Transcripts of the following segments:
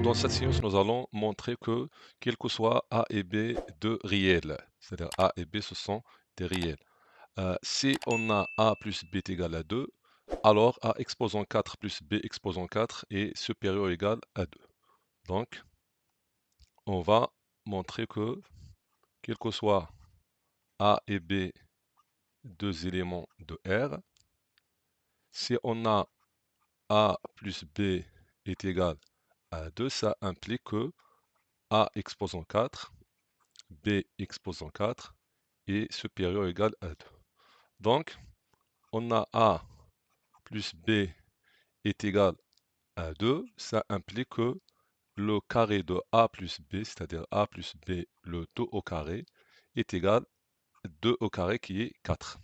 Dans cette séance, nous allons montrer que, quel que soit A et B, deux réels, c'est-à-dire A et B, ce sont des réels. Si on a A plus B est égal à 2, alors A exposant 4 plus B exposant 4 est supérieur ou égal à 2. Donc, on va montrer que, quel que soit A et B, deux éléments de R, si on a A plus B est égal à 2, ça implique que A exposant 4, B exposant 4 est supérieur ou égal à 2. Donc, on a A plus B est égal à 2. Ça implique que le carré de A plus B, c'est-à-dire A plus B, le tout au carré, est égal à 2 au carré qui est 4.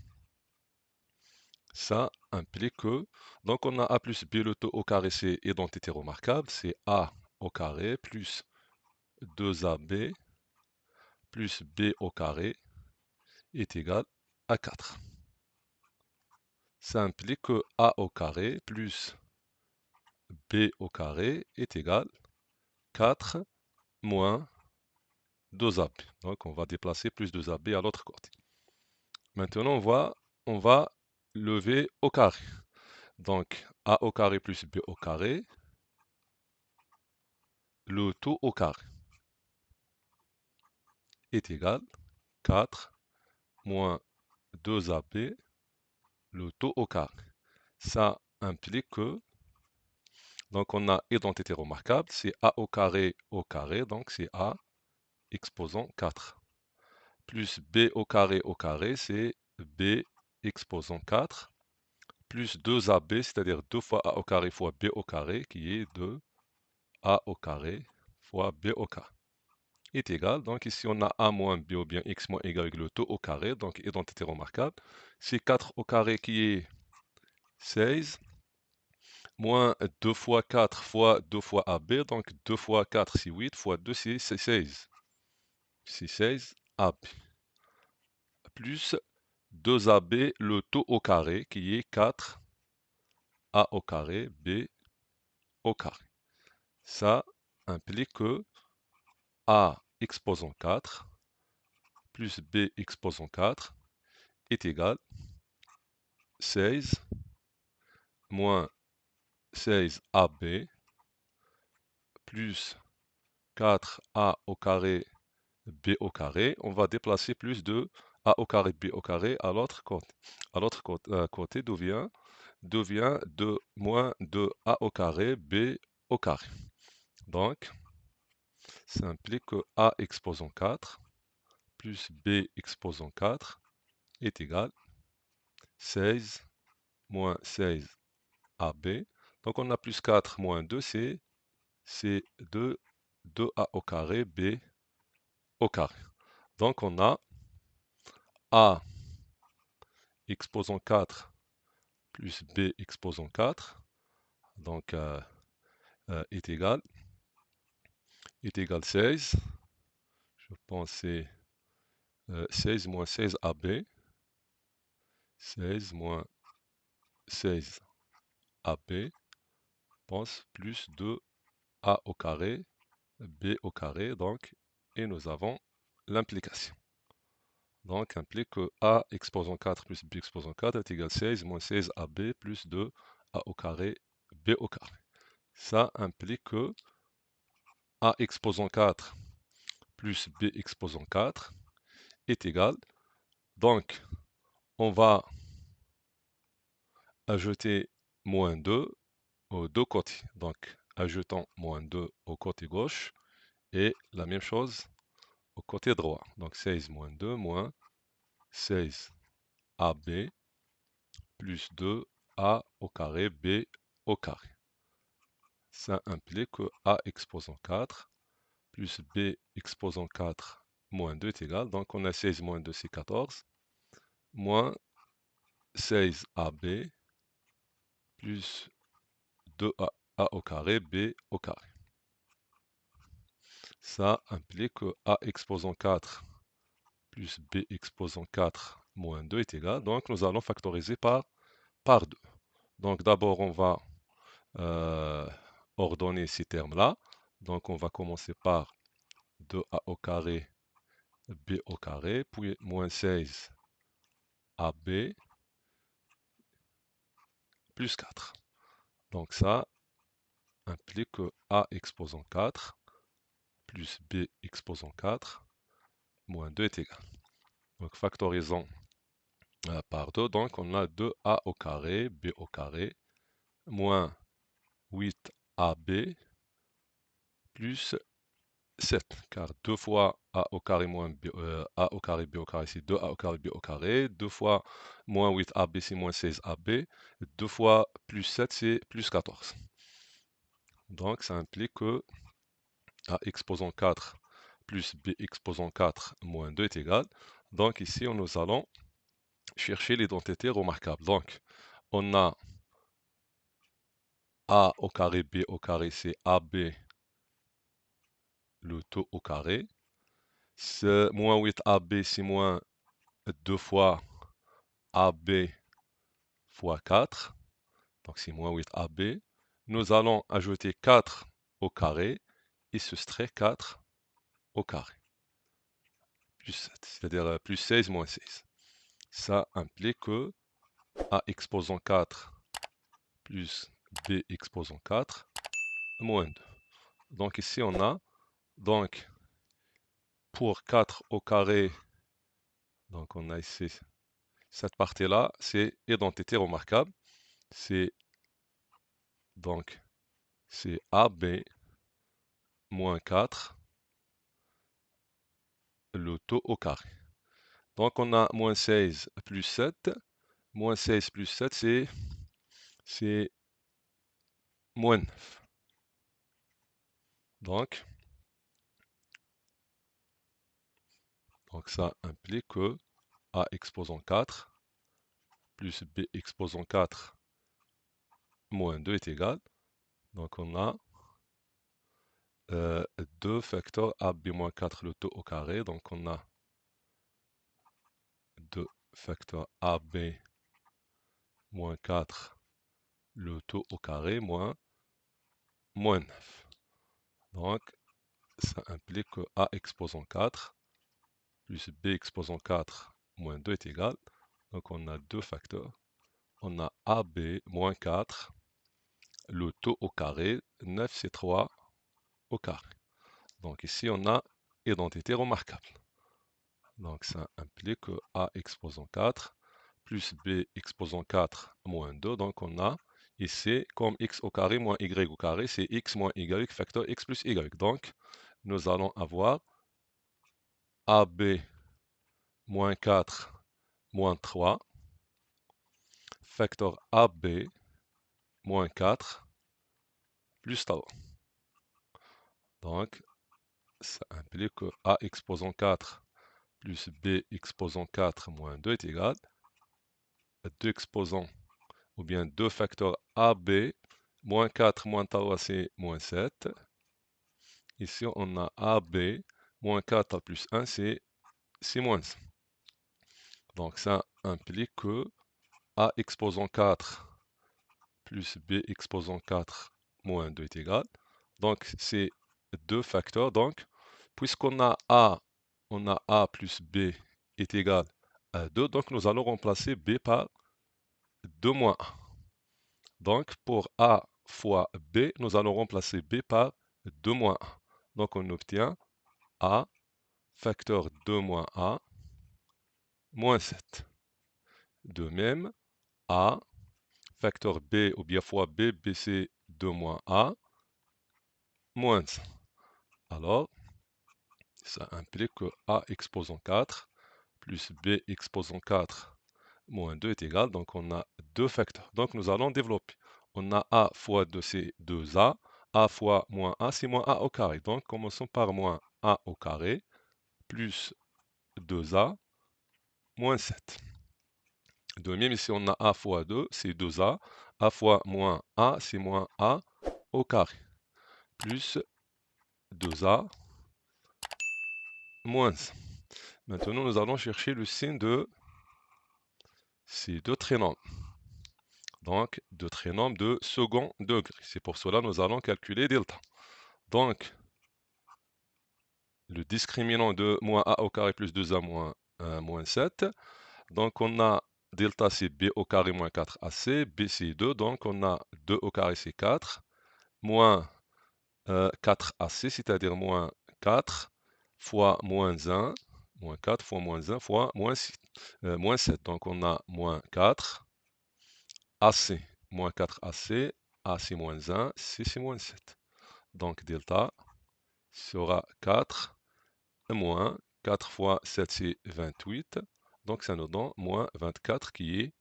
Ça implique que, donc on a A plus B, le tout au carré, c'est identité remarquable, c'est A au carré plus 2AB plus B au carré est égal à 4. Ça implique que A au carré plus B au carré est égal à 4 moins 2AB. Donc on va déplacer plus 2AB à l'autre côté. Maintenant on va lever au carré. Donc A au carré plus B au carré, le tout au carré est égal à 4 moins 2AB, le tout au carré. Ça implique que, donc on a identité remarquable, c'est A au carré, donc c'est A exposant 4. Plus B au carré, c'est B exposant 4, plus 2AB, c'est-à-dire 2 fois A au carré fois B au carré, qui est 2A au carré fois B au carré, est égal. Donc ici, on a A moins B ou bien X moins Y avec le tout au carré, donc identité remarquable. C'est 4 au carré qui est 16, moins 2 fois 4 fois 2 fois AB, donc 2 fois 4, c'est 8, fois 2, c'est 16. C'est 16 AB, plus 2AB, le tout au carré, qui est 4 A au carré, B au carré. Ça implique que A exposant 4 plus B exposant 4 est égal à 16 moins 16AB plus 4A au carré, B au carré. On va déplacer plus de A au carré, B au carré à l'autre côté. À l'autre côté devient de moins 2A au carré, B au carré. Donc, ça implique que A exposant 4 plus B exposant 4 est égal à 16 moins 16 AB. Donc on a plus 4 moins 2, c'est 2, 2A au carré, B au carré. Donc on a A exposant 4 plus B exposant 4, donc est égal 16. Je pense que c'est 16 moins 16 AB. 16 moins 16 AB, pense plus 2A au carré, B au carré, donc, et nous avons l'implication. Donc, implique que A exposant 4 plus B exposant 4 est égal à 16 moins 16AB plus 2A au carré, B au carré. Ça implique que A exposant 4 plus B exposant 4 est égal. Donc, on va ajouter moins 2 aux deux côtés. Donc, ajoutons moins 2 au côté gauche et la même chose au côté droit. Donc 16 moins 2 moins 16 AB plus 2A au carré B au carré. Ça implique que A exposant 4 plus B exposant 4 moins 2 est égal. Donc on a 16 moins 2 c'est 14 moins 16 AB plus 2A au carré B au carré. Ça implique que A exposant 4 plus B exposant 4 moins 2 est égal. Donc nous allons factoriser par 2. Donc d'abord on va ordonner ces termes-là. Donc on va commencer par 2a au carré b au carré, puis moins 16ab plus 4. Donc ça implique que a exposant 4 plus b exposant 4 moins 2 est égal. Donc factorisons par 2, donc on a 2a au carré b au carré moins 8ab plus 7, car 2 fois a au carré moins b, a au carré b au carré, c'est 2a au carré b au carré, 2 fois moins 8ab, c'est moins 16ab, 2 fois plus 7, c'est plus 14. Donc ça implique que a exposant 4 plus b exposant 4 moins 2 est égal. Donc ici, nous allons chercher l'identité remarquable. Donc on a a au carré b au carré, c'est ab le tout au carré. Ce moins 8ab, c'est moins 2 fois AB fois 4, donc c'est moins 8AB. Nous allons ajouter 4 au carré et soustraire 4 au carré, plus 7, c'est-à-dire plus 16 moins 16. Ça implique que A exposant 4 plus B exposant 4 moins 2. Donc ici on a, donc pour 4 au carré, donc on a ici cette partie-là, c'est identité remarquable. C'est donc c'est AB moins 4 le taux au carré. Donc on a moins 16 plus 7. Moins 16 plus 7, c'est moins 9. Donc ça implique que A exposant 4 plus B exposant 4 moins 2 est égal. Donc on a 2 facteurs AB moins 4 le taux au carré. Donc on a 2 facteurs AB moins 4 le taux au carré moins 9. Donc ça implique que A exposant 4 plus B exposant 4 moins 2 est égal. Donc on a 2 facteurs. On a AB moins 4, le taux au carré, 9 c'est 3 au carré. Donc ici on a identité remarquable. Donc ça implique que A exposant 4 plus B exposant 4 moins 2. Donc on a ici comme x au carré moins y au carré, c'est x moins y facteur x plus y. Donc nous allons avoir AB moins 4 moins 3 facteur AB moins 4 plus 3. Donc ça implique que A exposant 4 plus B exposant 4 moins 2 est égal à 2 exposants, ou bien 2 facteurs AB, moins 4 moins 3 c'est moins 7. Ici on a AB, moins 4 plus 1 c'est moins 1. Donc ça implique que A exposant 4 plus B exposant 4 moins 2 est égal. Donc c'est 2 facteurs. Donc puisqu'on a A, on a A plus B est égal à 2, donc nous allons remplacer B par 2 moins 1. Donc pour A fois B, nous allons remplacer B par 2 moins 1. Donc on obtient A facteur 2 moins A moins 7. De même, A facteur B ou bien fois B, B c'est 2 moins A moins 1. Alors, ça implique que A exposant 4 plus B exposant 4 moins 2 est égal. Donc on a 2 facteurs. Donc nous allons développer. On a A fois 2, c'est 2A. A fois moins A, c'est moins A au carré. Donc commençons par moins A au carré plus 2A moins 7. De même, ici on a A fois 2, c'est 2A. A fois moins A, c'est moins A au carré plus 2A moins 1. Maintenant, nous allons chercher le signe de ces deux trinômes. Donc, deux trinômes de second degré. C'est pour cela que nous allons calculer delta. Donc, le discriminant de moins a au carré plus 2a moins 7. Donc, on a delta c'est b au carré moins 4ac, b c'est 2, donc on a 2 au carré c'est 4, moins 4ac, c'est-à-dire moins 4 fois moins 1, moins 4 fois moins 1 fois moins 7. Donc, on a moins 4, ac, moins 4ac, ac moins 1, c c'est moins 7. Donc, delta sera 4 moins 4 fois 7, c'est 28. Donc, ça nous donne moins 24 qui est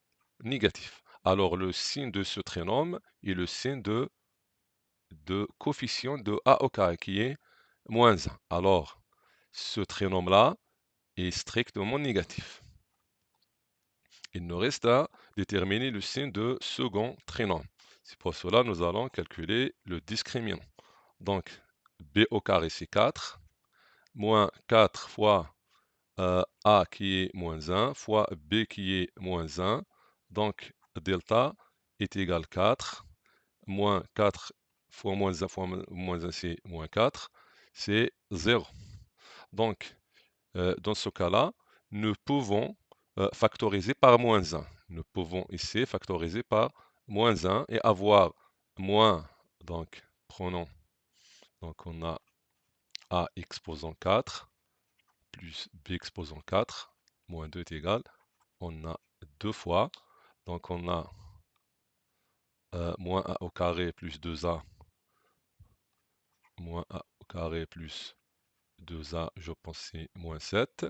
négatif. Alors, le signe de ce trinôme est le signe de coefficient de a au carré qui est moins 1. Alors, ce trinôme-là est strictement négatif. Il nous reste à déterminer le signe de second trinôme. C'est pour cela que nous allons calculer le discriminant. Donc, b au carré, c'est 4, moins 4 fois a qui est moins 1 fois b qui est moins 1. Donc, delta est égal à 4. Moins 4 fois moins 1, c'est moins 4. C'est 0. Donc, dans ce cas-là, nous pouvons factoriser par moins 1. Nous pouvons ici factoriser par moins 1 et avoir moins, donc prenons, donc on a a exposant 4 plus b exposant 4, moins 2 est égal, on a 2 fois, donc on a moins a au carré plus 2a, moins a au carré plus 2a, je pense c'est moins 7,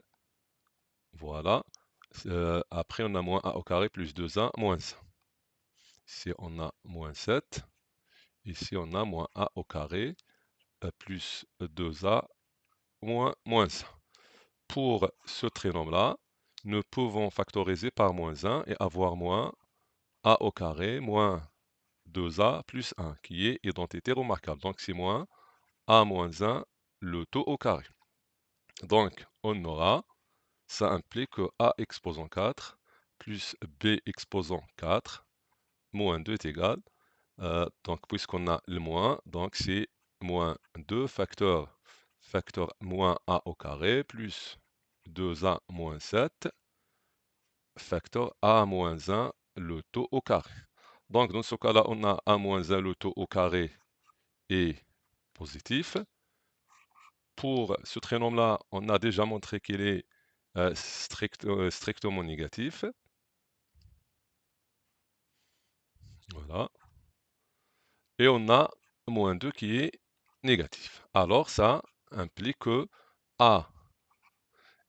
voilà. Après on a moins a au carré plus 2a moins 1. Ici on a moins 7, ici on a moins a au carré plus 2a moins 1. Pour ce trinôme-là, nous pouvons factoriser par moins 1 et avoir moins a au carré moins 2a plus 1, qui est identité remarquable. Donc c'est moins a moins 1, le tout au carré. Donc on aura, ça implique que a exposant 4 plus b exposant 4 moins 2 est égal. Donc puisqu'on a le moins, donc c'est moins 2 facteur moins a au carré plus 2a moins 7 facteur a moins 1 le tout au carré. Donc dans ce cas-là, on a a moins 1 le tout au carré est positif. Pour ce trinôme-là, on a déjà montré qu'il est strictement négatif. Voilà. Et on a moins 2 qui est négatif. Alors ça implique que a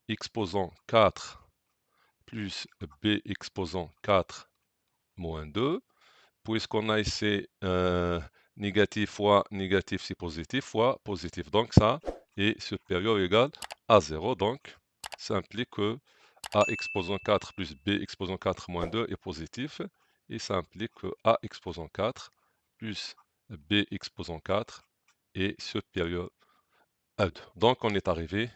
exposant 4 plus b exposant 4 moins 2, puisqu'on a ici négatif fois négatif, c'est positif, fois positif. Donc ça est supérieur ou égal à 0. Donc ça implique que a exposant 4 plus b exposant 4 moins 2 est positif. Et ça implique que a exposant 4 plus b exposant 4 est supérieur à 2. Donc on est arrivé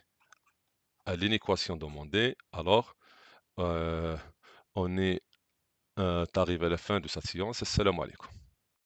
à l'inéquation demandée. Alors on est arrivé à la fin de cette séance. Salam alaikum.